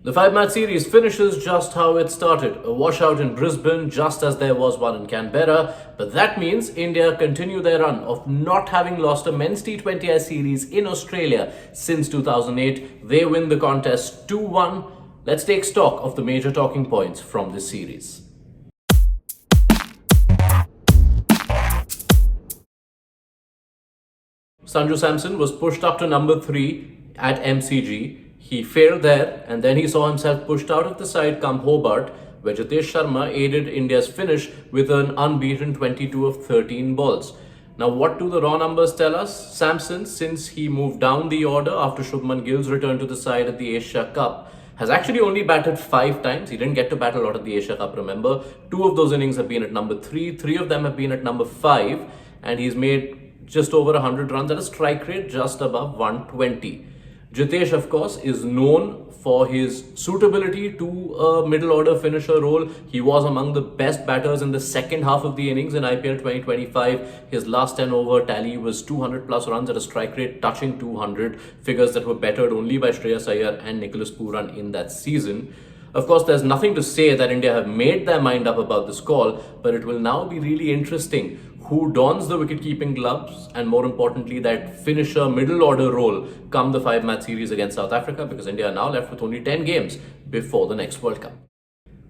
The five-match series finishes just how it started, a washout in Brisbane just as there was one in Canberra, but that means India continue their run of not having lost a men's T20I series in Australia since 2008. They win the contest 2-1. Let's take stock of the major talking points from this series. Sanju Samson was pushed up to number 3 at MCG. He failed there and then he saw himself pushed out of the side come Hobart, where Jitesh Sharma aided India's finish with an unbeaten 22 of 13 balls. Now, what do the raw numbers tell us? Samson, since he moved down the order after Shubman Gill's return to the side at the Asia Cup, has actually only batted 5 times. He didn't get to bat a lot at the Asia Cup, remember. 2 of those innings have been at number 3, 3 of them have been at number 5, and he's made just over 100 runs at a strike rate just above 120. Jitesh, of course, is known for his suitability to a middle order finisher role. He was among the best batters in the second half of the innings in IPL 2025. His last 10 over tally was 200 plus runs at a strike rate touching 200, figures that were bettered only by Shreyas Iyer and Nicholas Pooran in that season. Of course, there's nothing to say that India have made their mind up about this call, but it will now be really interesting who dons the wicket-keeping gloves and, more importantly, that finisher middle order role come the 5-match series against South Africa, because India are now left with only 10 games before the next World Cup.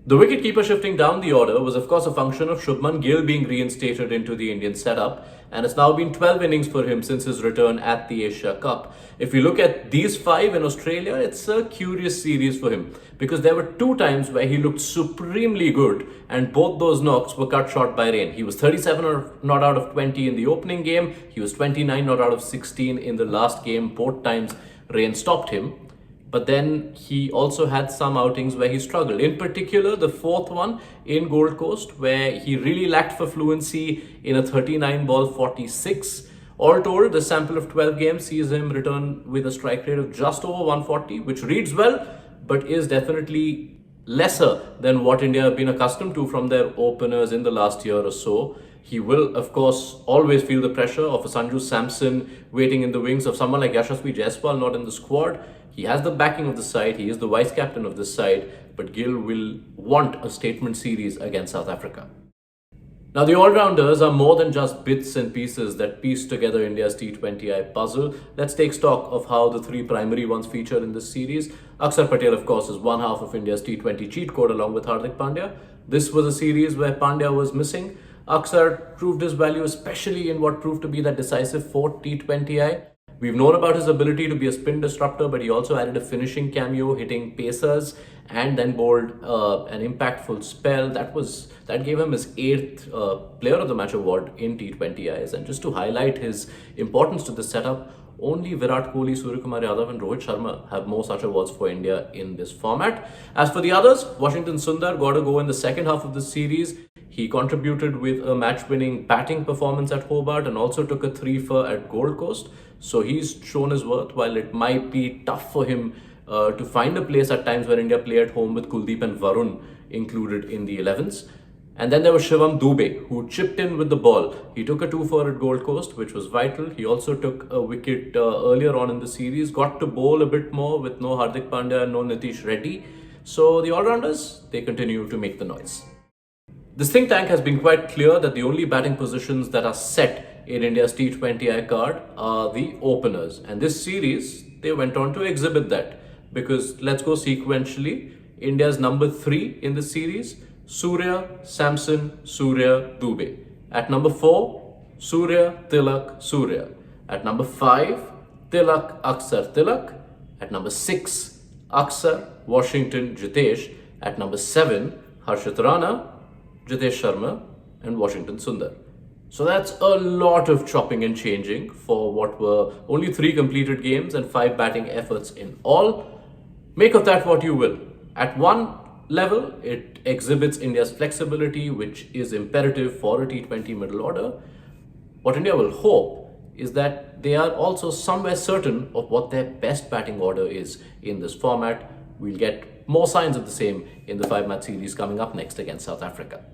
The wicketkeeper shifting down the order was, of course, a function of Shubman Gill being reinstated into the Indian setup, and it's now been 12 innings for him since his return at the Asia Cup. If you look at these 5 in Australia, it's a curious series for him, because there were 2 times where he looked supremely good, and both those knocks were cut short by rain. He was 37 not out of 20 in the opening game, he was 29 not out of 16 in the last game. Both times rain stopped him. But then he also had some outings where he struggled. In particular, the 4th one in Gold Coast, where he really lacked for fluency in a 39 ball 46. All told, the sample of 12 games sees him return with a strike rate of just over 140, which reads well, but is definitely lesser than what India have been accustomed to from their openers in the last year or so. He will, of course, always feel the pressure of a Sanju Samson waiting in the wings, of someone like Yashasvi Jaiswal not in the squad. He has the backing of the side, he is the vice captain of this side, but Gill will want a statement series against South Africa. Now, the all-rounders are more than just bits and pieces that piece together India's T20I puzzle. Let's take stock of how the 3 primary ones featured in this series. Akshar Patel, of course, is one half of India's T20 cheat code along with Hardik Pandya. This was a series where Pandya was missing. Akshar proved his value, especially in what proved to be that decisive 4th T20I. We've known about his ability to be a spin disruptor, but he also added a finishing cameo, hitting pacers, and then bowled an impactful spell. That gave him his 8th Player of the Match award in T20Is. And just to highlight his importance to the setup, only Virat Kohli, Suryakumar Yadav and Rohit Sharma have more such awards for India in this format. As for the others, Washington Sundar got a go in the second half of the series. He contributed with a match-winning batting performance at Hobart and also took a 3-for at Gold Coast. So he's shown his worth. While it might be tough for him to find a place at times where India play at home with Kuldeep and Varun included in the 11s. And then there was Shivam Dube, who chipped in with the ball. He took a 2-for at Gold Coast, which was vital. He also took a wicket earlier on in the series, got to bowl a bit more with no Hardik Pandya and no Nitish Reddy. So the all-rounders, they continue to make the noise. This think tank has been quite clear that the only batting positions that are set in India's T20I card are the openers. And this series, they went on to exhibit that. Because let's go sequentially. India's number 3 in the series, Surya, Samson, Surya, Dube. At number 4, Surya, Tilak, Surya. At number 5, Tilak, Akshar, Tilak. At number 6, Akshar, Washington, Jitesh. At number 7, Harshit Rana, Jitesh Sharma and Washington Sundar. So that's a lot of chopping and changing for what were only 3 completed games and 5 batting efforts in all. Make of that what you will. At one level, it exhibits India's flexibility, which is imperative for a T20 middle order. What India will hope is that they are also somewhere certain of what their best batting order is in this format. We'll get more signs of the same in the 5-match series coming up next against South Africa.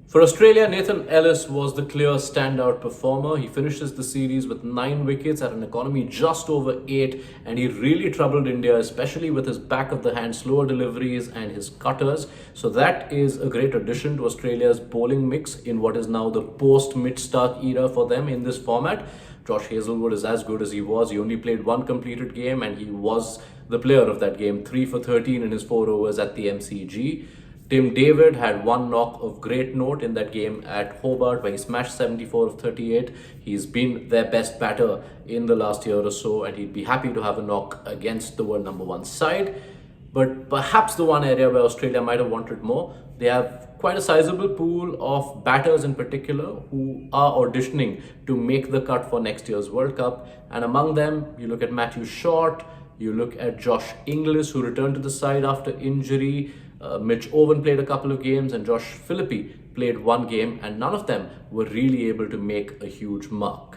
For Australia, Nathan Ellis was the clear standout performer. He finishes the series with 9 wickets at an economy just over 8, and he really troubled India, especially with his back of the hand slower deliveries and his cutters. So that is a great addition to Australia's bowling mix in what is now the post-Mid-Stark era for them in this format. Josh Hazlewood is as good as he was. He only played one completed game, and he was the player of that game, 3 for 13 in his 4 overs at the MCG. Tim David had one knock of great note in that game at Hobart where he smashed 74 of 38. He's been their best batter in the last year or so, and he'd be happy to have a knock against the world number 1 side. But perhaps the one area where Australia might have wanted more, they have quite a sizable pool of batters in particular who are auditioning to make the cut for next year's World Cup. And among them, you look at Matthew Short, you look at Josh Inglis, who returned to the side after injury. Mitch Owen played a couple of games, and Josh Philippi played one game, and none of them were really able to make a huge mark.